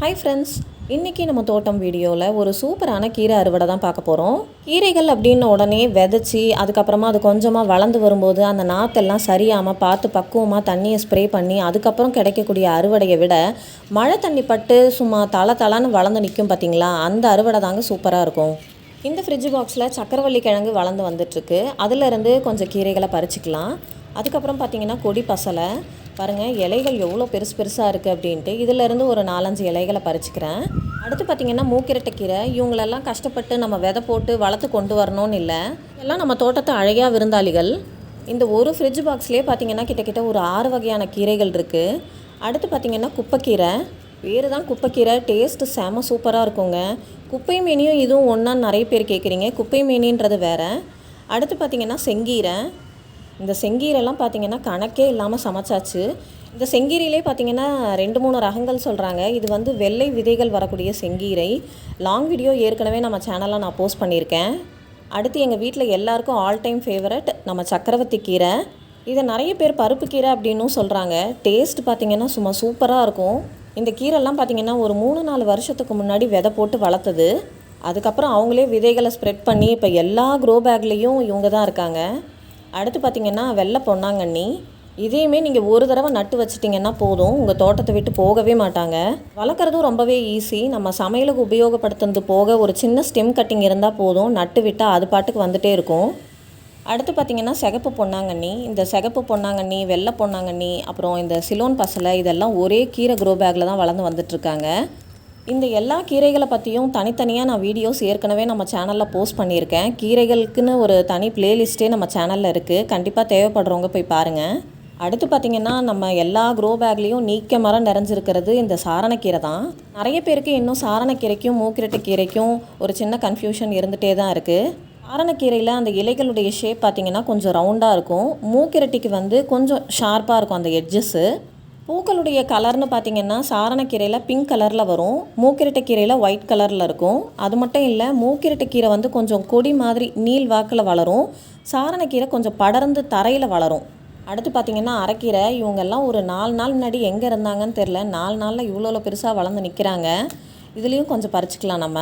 Hi friends, இன்றைக்கி நம்ம தோட்டம் வீடியோவில் ஒரு சூப்பரான கீரை அறுவடை தான் பார்க்க போகிறோம். கீரைகள் அப்படின்னு உடனே விதைச்சி அதுக்கப்புறமா அது கொஞ்சமாக வளர்ந்து வரும்போது அந்த நாற்றெல்லாம் சரியாமல் பார்த்து பக்குவமாக தண்ணியை ஸ்ப்ரே பண்ணி அதுக்கப்புறம் கிடைக்கக்கூடிய அறுவடையை விட மழை தண்ணி பட்டு சும்மா தளன்னு வளர்ந்து நிற்கும் பார்த்திங்களா, அந்த அறுவடை தாங்க சூப்பராக இருக்கும். இந்த ஃப்ரிட்ஜ் பாக்ஸில் சக்கரவள்ளி கிழங்கு வளர்ந்து வந்துட்டுருக்கு. அதிலிருந்து கொஞ்சம் கீரைகளை பறிச்சிக்கலாம். அதுக்கப்புறம் பார்த்திங்கன்னா கொடி பசலை பாருங்கள், இலைகள் எவ்வளோ பெருசாக இருக்குது அப்படின்ட்டு இதிலேருந்து ஒரு 4-5 இலைகளை பறிச்சுக்கிறேன். அடுத்து பார்த்திங்கன்னா மூக்கிரட்டைக்கீரை. இவங்களெல்லாம் கஷ்டப்பட்டு நம்ம விதை போட்டு வளர்த்து கொண்டு வரணும்னு இல்லை, எல்லாம் நம்ம தோட்டத்தை அழகாக விருந்தாளிகள். இந்த ஒரு ஃப்ரிட்ஜ் பாக்ஸ்லேயே பார்த்திங்கன்னா கிட்டத்தட்ட ஒரு 6 வகையான கீரைகள் இருக்குது. அடுத்து பார்த்திங்கன்னா குப்பைக்கீரை. பேர் தான் குப்பைக்கீரை, டேஸ்ட்டு செம சூப்பராக இருக்குங்க. குப்பை மீனியும் இதுவும் ஒன்றான்னு நிறைய பேர் கேட்குறீங்க. குப்பை மீனின்றது வேறு. அடுத்து பார்த்திங்கன்னா செங்கீரை. இந்த செங்கீரைலாம் பார்த்திங்கன்னா கணக்கே இல்லாமல் சமைச்சாச்சு. இந்த செங்கீரையிலே பார்த்திங்கன்னா 2-3 ரகங்கள் சொல்கிறாங்க. இது வந்து வெள்ளை விதைகள் வரக்கூடிய செங்கீரை. லாங் வீடியோ ஏற்கனவே நம்ம சேனலில் நான் போஸ்ட் பண்ணியிருக்கேன். அடுத்து எங்கள் வீட்டில் எல்லாருக்கும் ஆல் டைம் ஃபேவரட் நம்ம சக்கரவர்த்தி கீரை. இதை நிறைய பேர் பருப்பு கீரை அப்படின்னும் சொல்கிறாங்க. டேஸ்ட் பார்த்திங்கன்னா சும்மா சூப்பராக இருக்கும். இந்த கீரைலாம் பார்த்திங்கன்னா ஒரு 3-4 வருஷத்துக்கு முன்னாடி விதை போட்டு வளர்த்தது. அதுக்கப்புறம் அவங்களே விதைகளை ஸ்ப்ரெட் பண்ணி இப்போ எல்லா க்ரோ பேக்லேயும் இவங்க தான் இருக்காங்க. அடுத்து பார்த்திங்கன்னா வெள்ளை பொன்னாங்கண்ணி. இதையுமே நீங்கள் ஒரு தடவை நட்டு வச்சிட்டிங்கன்னா போதும், உங்கள் தோட்டத்தை விட்டு போகவே மாட்டாங்க. வளர்க்குறதும் ரொம்பவே ஈஸி. நம்ம சமையலுக்கு உபயோகப்படுத்துறது போக ஒரு சின்ன ஸ்டெம் கட்டிங் இருந்தால் போதும், நட்டு விட்டால் அது பாட்டுக்கு வந்துகிட்டே இருக்கும். அடுத்து பார்த்திங்கன்னா சிகப்பு பொன்னாங்கண்ணி. இந்த சிகப்பு பொன்னாங்கண்ணி, வெள்ளை பொன்னாங்கண்ணி, அப்புறம் இந்த சிலோன் பசலை, இதெல்லாம் ஒரே கீரை க்ரோ பேக்கில் தான் வளர்ந்து வந்துட்டுருக்காங்க. இந்த எல்லா கீரைகளை பற்றியும் தனித்தனியாக நான் வீடியோஸ் ஏற்கனவே நம்ம சேனலில் போஸ்ட் பண்ணியிருக்கேன். கீரைகளுக்குன்னு ஒரு தனி பிளேலிஸ்ட்டே நம்ம சேனலில் இருக்குது. கண்டிப்பாக தேவைப்படுறவங்க போய் பாருங்கள். அடுத்து பார்த்திங்கன்னா நம்ம எல்லா க்ரோ பேக்லேயும் நீக்க மரம் நிறைஞ்சிருக்கிறது இந்த சாரணக்கீரை தான். நிறைய பேருக்கு இன்னும் சாரணக்கீரைக்கும் மூக்கிரட்டைக்கீரைக்கும் ஒரு சின்ன கன்ஃபியூஷன் இருந்துகிட்டே தான் இருக்குது. சாரணக்கீரையில் அந்த இலைகளுடைய ஷேப் பார்த்திங்கன்னா கொஞ்சம் ரவுண்டாக இருக்கும். மூக்கிரட்டிக்கு வந்து கொஞ்சம் ஷார்ப்பாக இருக்கும் அந்த எட்ஜஸ்ஸு. பூக்களுடைய கலர்னு பார்த்திங்கன்னா சாரணக்கீரையில் பிங்க் கலரில் வரும், மூக்கிரட்டைக்கீரையில் ஒயிட் கலரில் இருக்கும். அது மட்டும் இல்லை, மூக்கிரட்டைக்கீரை வந்து கொஞ்சம் கொடி மாதிரி நீள் வாக்கில் வளரும், சாரணக்கீரை கொஞ்சம் படர்ந்து தரையில் வளரும். அடுத்து பார்த்திங்கன்னா அரைக்கீரை. இவங்கெல்லாம் ஒரு 4 நாள் முன்னாடி எங்கே இருந்தாங்கன்னு தெரில, 4 நாளில் இவ்வளோ பெருசாக வளர்ந்து நிற்கிறாங்க. இதுலேயும் கொஞ்சம் பறிச்சிக்கலாம். நம்ம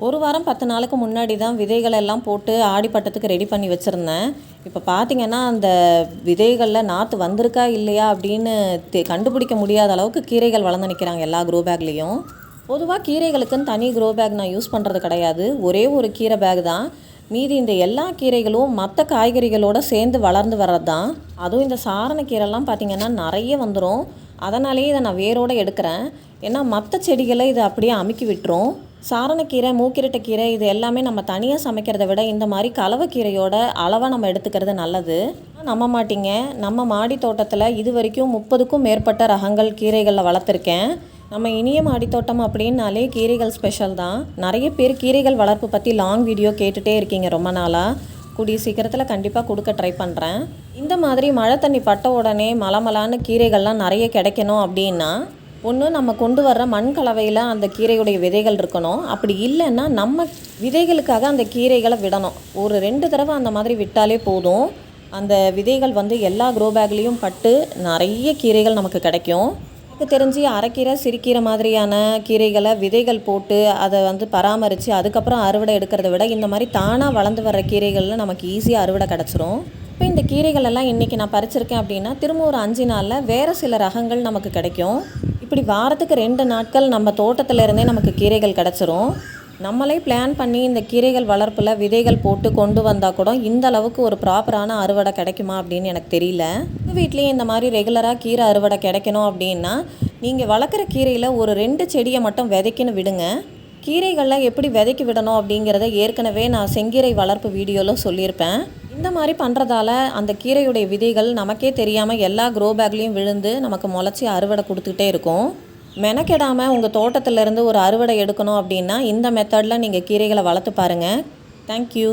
ஒரு வாரம் 10 நாளுக்கு முன்னாடி தான் விதைகளை எல்லாம் போட்டு ஆடிப்பட்டத்துக்கு ரெடி பண்ணி வச்சுருந்தேன். இப்போ பார்த்திங்கன்னா அந்த விதைகளில் நாற்று வந்திருக்கா இல்லையா அப்படின்னு கண்டுபிடிக்க முடியாத அளவுக்கு கீரைகள் வளர்ந்து நிற்கிறாங்க எல்லா க்ரோ பேக்லேயும். பொதுவாக கீரைகளுக்குன்னு தனி க்ரோ பேக் நான் யூஸ் பண்ணுறது கிடையாது. ஒரே ஒரு கீரை பேக் தான். மீதி இந்த எல்லா கீரைகளும் மற்ற காய்கறிகளோடு சேர்ந்து வளர்ந்து வர்றது தான். அதுவும் இந்த சாரணக்கீரைலாம் பார்த்திங்கன்னா நிறைய வந்துடும். அதனாலேயே இதை நான் வேரோடு எடுக்கிறேன். ஏன்னா மற்ற செடிகளை இதை அப்படியே அமுக்கி விட்டுரும். சாரணக்கீரை, மூக்கிரட்டைக்கீரை இது எல்லாமே நம்ம தனியாக சமைக்கிறத விட இந்த மாதிரி கலவைக்கீரையோட அளவாக நம்ம எடுத்துக்கிறது நல்லது. நம்ப மாட்டிங்க, நம்ம மாடி தோட்டத்தில் இது வரைக்கும் 30க்கும் மேற்பட்ட ரகங்கள் கீரைகளில் வளர்த்துருக்கேன். நம்ம இனிய மாடி தோட்டம் அப்படின்னாலே கீரைகள் ஸ்பெஷல் தான். நிறைய பேர் கீரைகள் வளர்ப்பு பற்றி லாங் வீடியோ கேட்டுகிட்டே இருக்கீங்க ரொம்ப நாளாக. கூடிய சீக்கிரத்தில் கண்டிப்பாக கொடுக்க ட்ரை பண்ணுறேன். இந்த மாதிரி மழை தண்ணி பட்ட உடனே மலமலான்னு கீரைகள்லாம் நிறைய கிடைக்கணும் அப்படின்னா ஒன்று நம்ம கொண்டு வர்ற மண் கலவையில் அந்த கீரையுடைய விதைகள் இருக்கணும். அப்படி இல்லைன்னா நம்ம விதைகளுக்காக அந்த கீரைகளை விடணும். ஒரு 2 தடவை அந்த மாதிரி விட்டாலே போதும், அந்த விதைகள் வந்து எல்லா க்ரோ பேக்லேயும் பட்டு நிறைய கீரைகள் நமக்கு கிடைக்கும். எனக்கு தெரிஞ்சு அரைக்கீரை, சிறுக்கீரை மாதிரியான கீரைகளை விதைகள் போட்டு அதை வந்து பராமரித்து அதுக்கப்புறம் அறுவடை எடுக்கிறத விட இந்த மாதிரி தானாக வளர்ந்து வர்ற கீரைகளில் நமக்கு ஈஸியாக அறுவடை கிடச்சிரும். இப்போ இந்த கீரைகள் எல்லாம் இன்றைக்கி நான் பறிச்சிருக்கேன் அப்படின்னா திரும்ப ஒரு 5 நாளில் வேறு சில ரகங்கள் நமக்கு கிடைக்கும். இப்படி வாரத்துக்கு 2 நாட்கள் நம்ம தோட்டத்தில் இருந்தே நமக்கு கீரைகள் கிடச்சிரும். நம்மளே பிளான் பண்ணி இந்த கீரைகள் வளர்ப்பில் விதைகள் போட்டு கொண்டு வந்தால் கூட இந்த அளவுக்கு ஒரு ப்ராப்பரான அறுவடை கிடைக்குமா அப்படின்னு எனக்கு தெரியல. உங்கள் வீட்லேயும் இந்த மாதிரி ரெகுலராக கீரை அறுவடை கிடைக்கணும் அப்படின்னா நீங்கள் வளர்க்குற கீரையில் ஒரு 2 செடியை மட்டும் விதைக்குன்னு விடுங்க. கீரைகளில் எப்படி விதைக்கு விடணும் அப்படிங்கிறத ஏற்கனவே நான் செங்கீரை வளர்ப்பு வீடியோவில் சொல்லியிருப்பேன். இந்த மாதிரி பண்ணுறதால அந்த கீரையுடைய விதைகள் நமக்கே தெரியாமல் எல்லா க்ரோ பேக்லேயும் விழுந்து நமக்கு முளைச்சி அறுவடை கொடுத்துக்கிட்டே இருக்கும். மெனக்கெடாமல் உங்கள் தோட்டத்திலேருந்து ஒரு அறுவடை எடுக்கணும் அப்படின்னா இந்த மெத்தடில் நீங்கள் கீரைகளை வளர்த்து பாருங்கள். தேங்க்யூ.